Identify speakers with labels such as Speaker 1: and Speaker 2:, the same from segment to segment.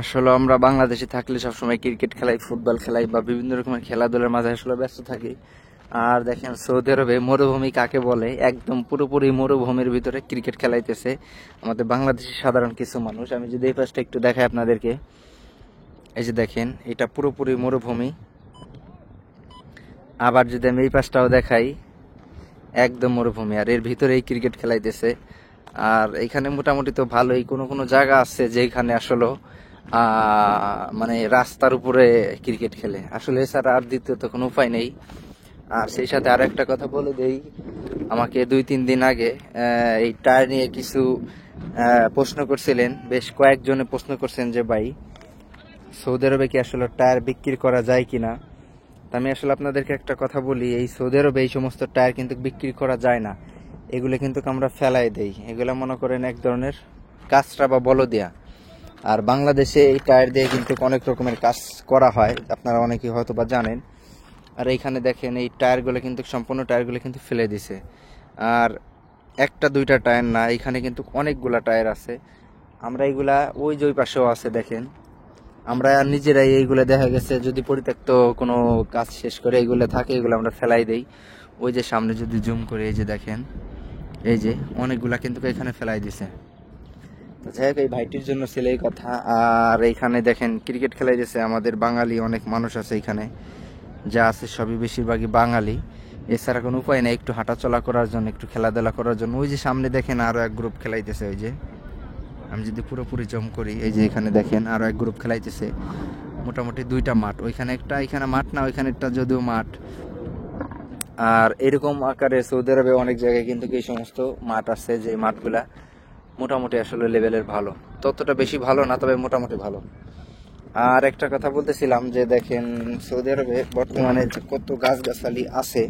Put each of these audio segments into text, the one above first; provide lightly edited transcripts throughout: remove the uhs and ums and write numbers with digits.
Speaker 1: আসলে আমরা বাংলাদেশে থাকলে সবসময় ক্রিকেট খেলাই, ফুটবল খেলাই বা বিভিন্ন রকমের খেলাধুলার মাঝে আসলে ব্যস্ত থাকি। আর দেখেন সৌদি আরবে মরুভূমি কাকে বলে, একদম পুরোপুরি মরুভূমির ভিতরে ক্রিকেট খেলাইতেছে আমাদের বাংলাদেশের সাধারণ কিছু মানুষ। আমি যদি এই পাশটা একটু দেখাই আপনাদেরকে, এই যে দেখেন এটা পুরোপুরি মরুভূমি। আবার যদি আমি এই পাশটাও দেখাই, একদম মরুভূমি, আর এর ভিতরেই ক্রিকেট খেলাইতেছে। আর এখানে মোটামুটি তো ভালোই কোনো কোনো জায়গা আছে যেখানে আসলে মানে রাস্তার উপরে ক্রিকেট খেলে, আসলে এছাড়া আর দ্বিতীয় তো কোনো উপায় নেই। আর সেই সাথে আর একটা কথা বলে দেই, আমাকে 2-3 দিন আগে এই টায়ার নিয়ে কিছু প্রশ্ন করছিলেন, বেশ কয়েকজনে প্রশ্ন করছেন যে ভাই সৌদি আরবে কি আসলে টায়ার বিক্রি করা যায় কিনা। তা আমি আসলে আপনাদেরকে একটা কথা বলি, এই সৌদি আরবে এই সমস্ত টায়ার কিন্তু বিক্রি করা যায় না, এগুলো কিন্তু আমরা ফেলাই দেই। এগুলো মনে করেন এক ধরনের কাঁচরা বা বলদিয়া। আর বাংলাদেশে এই টায়ার দিয়ে কিন্তু অনেক রকমের কাজ করা হয়, আপনারা অনেকেই হয়তো বা জানেন। আর এইখানে দেখেন এই টায়ারগুলো কিন্তু সম্পূর্ণ টায়ারগুলো কিন্তু ফেলে দিছে। আর একটা দুইটা টায়ার না, এখানে কিন্তু অনেকগুলা টায়ার আছে। আমরা এইগুলা ওই যে ওই পাশেও আছে দেখেন, আমরা নিজেরাই এইগুলো দেখা গেছে যদি পরিত্যক্ত কোনো কাজ শেষ করে এইগুলো থাকে, এগুলো আমরা ফেলাই দেই। ওই যে সামনে যদি জুম করে এই যে দেখেন, এই যে অনেকগুলা কিন্তু এখানে ফেলাই দিছে। তো যাই হোক, এই ভাইটির জন্য ছিল এই কথা। আর এইখানে দেখেন ক্রিকেট খেলাই দিছে আমাদের বাঙালি অনেক মানুষ আছে এখানে, যা আছে সবই বেশিরভাগই বাঙালি। এছাড়া কোনো উপায় নেই, একটু হাঁটাচলা করার জন্য, একটু খেলাধুলা করার জন্য। ওই যে সামনে দেখেন আরো এক গ্রুপ খেলাইতেছে, ওই যে আমি যদি পুরোপুরি জম করি, এই যে এখানে দেখেন আরো এক গ্রুপ খেলাইতেছে। মোটামুটি দুইটা মাঠ, ওইখানে একটা, এখানে মাঠ না, ওইখানে একটা যদিও মাঠ। আর এরকম আকারে সৌদি আরবে অনেক জায়গায় কিন্তু এই সমস্ত মাঠ আছে, যে মাঠগুলা মোটামুটি আসলে লেভেলের ভালো, ততটা বেশি ভালো না, তবে মোটামুটি ভালো। আর একটা কথা বলতেছিলাম যে দেখেন সৌদি আরবে বর্তমানে যে কত গাছগাছালি আছে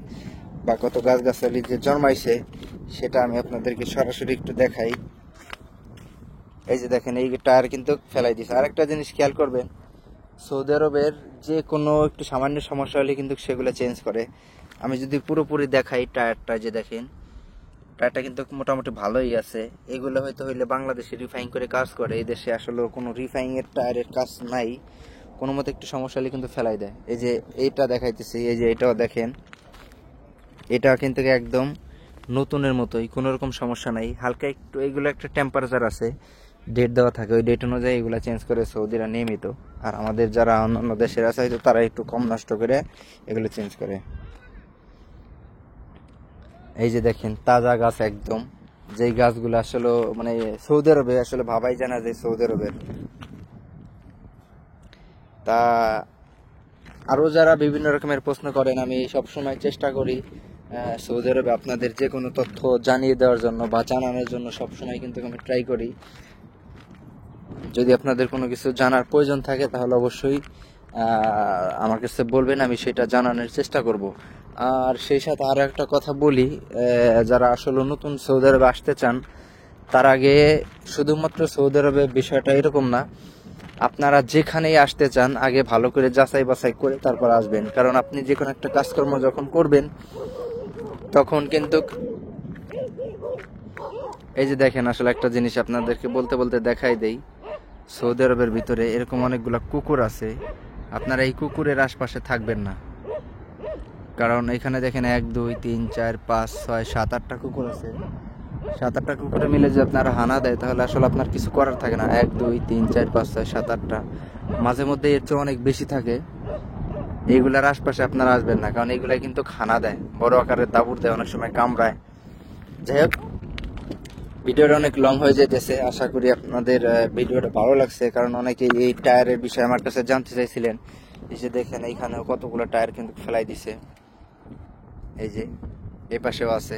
Speaker 1: বা কত গাছগাছালি যে জন্মাইছে, সেটা আমি আপনাদেরকে সরাসরি একটু দেখাই। এই যে দেখেন এই টায়ার কিন্তু ফেলাই দিছে। আর একটা জিনিস খেয়াল করবেন, সৌদি আরবের যে কোনো একটু সামান্য সমস্যা হলে কিন্তু সেগুলো চেঞ্জ করে। আমি যদি পুরোপুরি দেখাই টায়ারটা, যে দেখেন টায়ারটা কিন্তু মোটামুটি ভালোই আছে। এগুলো হয়তো হইলে বাংলাদেশে রিফাইন করে কাজ করে, এই দেশে আসলে কোনো রিফাইন এর টায়ারের কাজ নাই। কোনো মতে একটু সমস্যা হলে কিন্তু ফেলাই দেয়। এই যে এইটা দেখাইতেছি, এই যে এটাও দেখেন, এটা কিন্তু একদম নতুনের মতোই, কোনো রকম সমস্যা নাই। হালকা একটু এগুলো একটা টেম্পারেচার আছে, ডেট দেওয়া থাকে, ওই ডেট অনুযায়ী এগুলো চেঞ্জ করে সৌদিরা নিয়মিত। আর আমাদের যারা অন্যান্য দেশের আছে হয়তো তারা একটু কম নষ্ট করে এগুলো চেঞ্জ করে। এই যে দেখেন তাজা গাছ একদম, যেই গাছগুলো আসলে মানে সৌদি আরবে আসলে ভাবাই জানা যায় সৌদি আরবের। তা আরও যারা বিভিন্ন রকমের প্রশ্ন করেন, আমি সব সময় চেষ্টা করি সৌদি আরবে আপনাদের যে কোনো তথ্য জানিয়ে দেওয়ার জন্য বা জানানোর জন্য সব সময় কিন্তু আমি ট্রাই করি। যদি আপনাদের কোনো কিছু জানার প্রয়োজন থাকে তাহলে অবশ্যই আমার কাছে বলবেন, আমি সেটা জানানোর চেষ্টা করব। আর সেই সাথে আরও একটা কথা বলি, যারা আসলে নতুন সৌদি আরবে আসতে চান, তার আগে শুধুমাত্র সৌদি আরবে বিষয়টা এরকম না, আপনারা যেখানেই আসতে চান আগে ভালো করে যাচাই বাছাই করে তারপর আসবেন। কারণ আপনি যে কোনো একটা কাজকর্ম যখন করবেন তখন কিন্তু এই যে দেখেন, আসলে একটা জিনিস আপনাদেরকে বলতে বলতে দেখাই দেই, সৌদি আরবের ভিতরে এরকম অনেকগুলা কুকুর আছে। আপনারা এই কুকুরের আশপাশে থাকবেন না, কারণ এখানে দেখেন 1 2 3 4 5 6 7 8টা কুকুর আছে। 7 8টা কুকুরে মিলে যদি আপনারা হানা দেয় তাহলে আসলে আপনার কিছু করার থাকে না। 1 2 3 4 5 6 7 8টা, মাঝে মধ্যে এর চেয়ে অনেক বেশি থাকে। এইগুলার আশপাশে আপনারা আসবেন না, কারণ এইগুলাই কিন্তু খানা দেয়, বড় আকারের দাবুর দেয়, অনেক সময় কামড়ায়। যাই হোক, ভিডিওটা অনেক লং হয়ে যেতেছে, আশা করি আপনাদের ভিডিওটা ভালো লাগছে, কারণ অনেকে এই টায়ারের বিষয়ে আমার কাছে জানতে চাইছিলেন। এই যে দেখেন এইখানেও কতগুলো টায়ার কিন্তু ফেলাই দিছে, এই যে এই পাশেও আছে,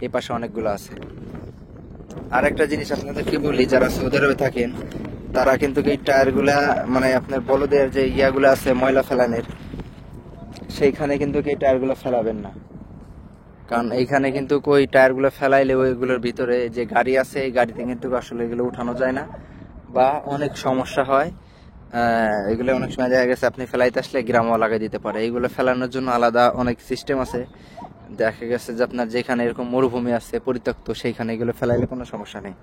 Speaker 1: এই পাশে অনেকগুলো আছে। আর একটা জিনিস আপনাদেরকে বলি, যারা সৌদি আরবে থাকেন তারা কিন্তু এই টায়ারগুলা মানে আপনার বলদের যে ইয়াগুলো আছে ময়লা ফেলানের, সেইখানে কিন্তু এই টায়ারগুলো ফেলাবেন না। কারণ এইখানে কিন্তু ওই টায়ারগুলো ফেলাইলে ওইগুলোর ভিতরে যে গাড়ি আছে, এই গাড়িতে কিন্তু আসলে এগুলো উঠানো যায় না বা অনেক সমস্যা হয়। এগুলো অনেক সময় দেখা গেছে আপনি ফেলাইতে আসলে গ্রামও লাগাই দিতে পারে। এইগুলো ফেলানোর জন্য আলাদা অনেক সিস্টেম আছে। দেখা গেছে যে আপনার যেখানে এরকম মরুভূমি আছে পরিত্যক্ত, সেইখানে এগুলো ফেলাইলে কোনো সমস্যা নেই।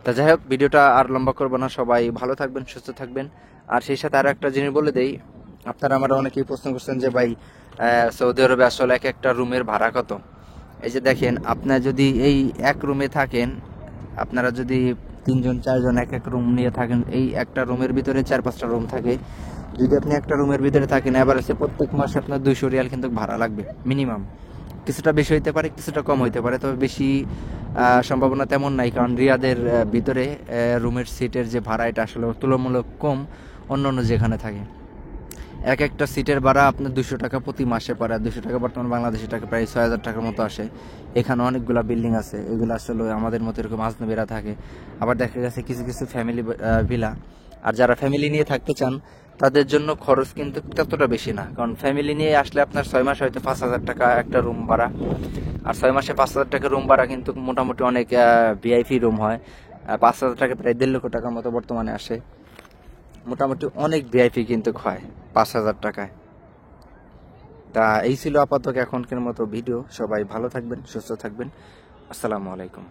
Speaker 1: তা যাই হোক, ভিডিওটা আর লম্বা করবো না, সবাই ভালো থাকবেন, সুস্থ থাকবেন। আর সেই সাথে আরো একটা জিনিস বলে দেই, আপনারা আমরা অনেকেই প্রশ্ন করছেন যে ভাই সৌদি আরবে আসলে এক একটা রুমের ভাড়া কত। এই যে দেখেন, আপনার যদি এই এক রুমে থাকেন, আপনারা যদি 3 জন 4 জন এক এক রুম নিয়ে থাকেন, এই একটা রুমের ভিতরে 4-5টা রুম থাকে, যদি আপনি একটা রুমের ভিতরে থাকেন এভারেজে প্রত্যেক মাসে আপনার 200 রিয়াল কিন্তু ভাড়া লাগবে মিনিমাম। কিছুটা বেশি হইতে পারে, কিছুটা কম হইতে পারে, তবে বেশি সম্ভাবনা তেমন নাই, কারণ রিয়াদের ভিতরে রুমের সিটের যে ভাড়া এটা আসলে তুলনামূলক কম অন্য অন্য যেখানে থাকে। এক একটা সিটের ভাড়া আপনার 200 টাকা প্রতি মাসে পড়ে। 200 টাকা বর্তমান বাংলাদেশি টাকা প্রায় 6000 টাকার মতো আসে। এখানে অনেকগুলা বিল্ডিং আছে, এগুলো আসলে আমাদের মতো এরকম আজনবীরা থাকে। আবার দেখা গেছে কিছু কিছু ফ্যামিলি ভিলা। আর যারা ফ্যামিলি নিয়ে থাকতে চান তাদের জন্য খরচ কিন্তু ততটা বেশি না, কারণ ফ্যামিলি নিয়ে আসলে আপনার 6 মাস হয়তো 5000 টাকা একটা রুম ভাড়া। আর 6 মাসে 5000 টাকা রুম ভাড়া কিন্তু মোটামুটি অনেক ভিআইপি রুম হয়। 5000 টাকা প্রায় 1.5 লক্ষ টাকার মতো বর্তমানে আসে। মোটামুটি অনেক ভিআইপি কিন্তু হয় 5000 টাকায়। তা এই ছিল আপাতত এখনকার মতো ভিডিও। সবাই ভালো থাকবেন, সুস্থ থাকবেন। আসসালামু আলাইকুম।